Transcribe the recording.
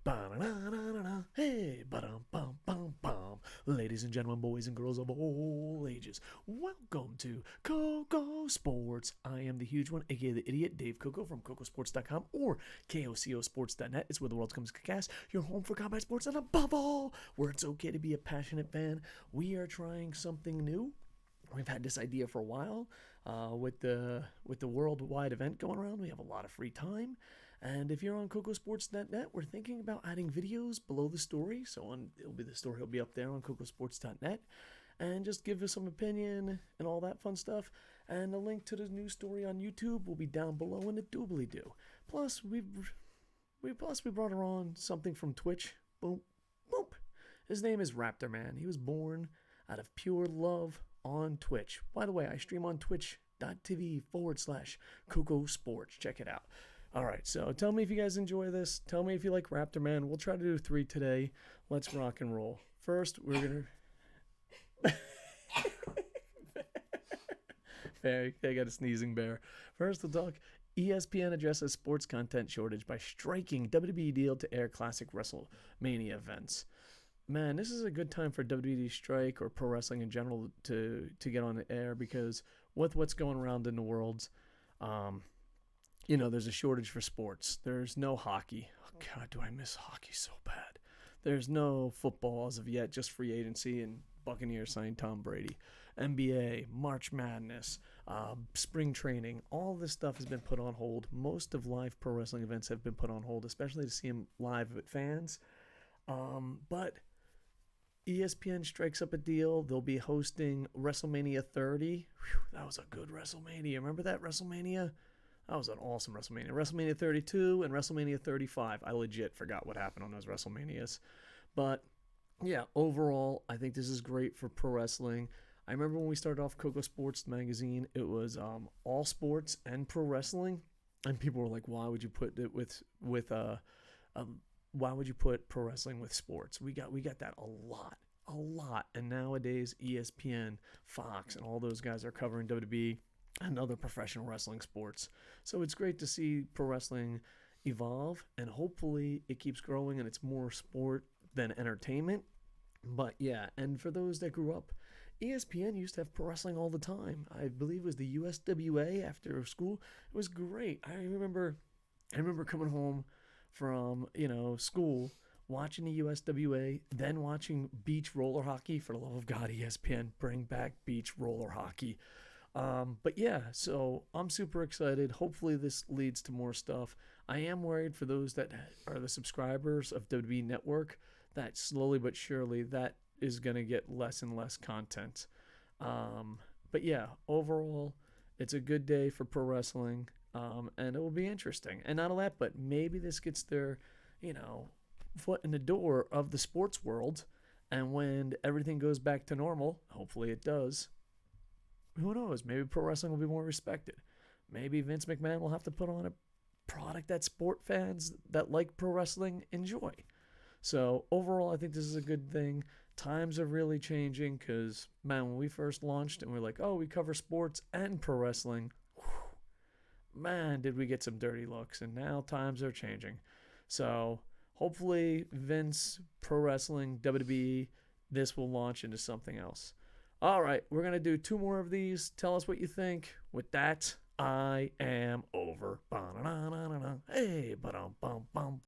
Ba-na-na-na-na-na. Hey, ba-dum-bum-bum-bum. Ladies and gentlemen, boys and girls of all ages, welcome to Coco Sports. I am the huge one, aka the idiot, Dave Coco from KocoSports.com or KocoSports.net. It's where the world comes to cast, your home for combat sports, and above all, where it's okay to be a passionate fan. We are trying something new. We've had this idea for a while. With the worldwide event going around, we have a lot of free time. And if you're on KocoSports.net, we're thinking about adding videos below the story. So the story will be up there on KocoSports.net. And just give us some opinion and all that fun stuff. And a link to the news story on YouTube will be down below in the doobly-doo. Plus, we brought her on something from Twitch. Boom, boom. His name is Raptor Man. He was born out of pure love on Twitch. By the way, I stream on twitch.tv/KocoSports. Check it out. All right, so tell me if you guys enjoy this. Tell me if you like Raptor Man. We'll try to do 3 today. Let's rock and roll. First, we're going to... They got a sneezing bear. First, we'll talk ESPN addresses sports content shortage by striking WWE deal to air classic WrestleMania events. Man, this is a good time for WWE strike or pro wrestling in general to get on the air, because with what's going around in the world, there's a shortage for sports. There's no hockey. Oh, God, do I miss hockey so bad. There's no football as of yet, just free agency and Buccaneers signed Tom Brady. NBA, March Madness, spring training, all this stuff has been put on hold. Most of live pro wrestling events have been put on hold, especially to see them live with fans. But ESPN strikes up a deal. They'll be hosting WrestleMania 30. Whew, that was a good WrestleMania. Remember that WrestleMania? That was an awesome WrestleMania. WrestleMania 32 and WrestleMania 35. I legit forgot what happened on those WrestleManias. But, yeah, overall, I think this is great for pro wrestling. I remember when we started off Coco Sports magazine, it was all sports and pro wrestling. And people were like, why would you put it why would you put pro wrestling with sports? We got that a lot. And nowadays, ESPN, Fox, and all those guys are covering WWE and other professional wrestling sports. So it's great to see pro wrestling evolve, and hopefully it keeps growing and it's more sport than entertainment. But yeah, and for those that grew up, ESPN used to have pro wrestling all the time. I believe it was the USWA after school. It was great. I remember coming home from school, watching the USWA, then watching beach roller hockey. For the love of God, ESPN, bring back beach roller hockey. But yeah, so I'm super excited. Hopefully this leads to more stuff. I am worried for those that are the subscribers of WWE Network that slowly but surely that is going to get less and less content. But yeah, overall, it's a good day for pro wrestling. And it will be interesting. And not only that, but maybe this gets their, foot in the door of the sports world. And when everything goes back to normal, hopefully it does, who knows? Maybe pro wrestling will be more respected. Maybe Vince McMahon will have to put on a product that sport fans that like pro wrestling enjoy. So overall, I think this is a good thing. Times are really changing because, man, when we first launched and we're like, oh, we cover sports and pro wrestling, man, did we get some dirty looks. And now times are changing. So hopefully Vince, pro wrestling, WWE, this will launch into something else. All right, we're going to do 2 more of these. Tell us what you think. With that, I am over. Hey, ba-dum-bum-bum.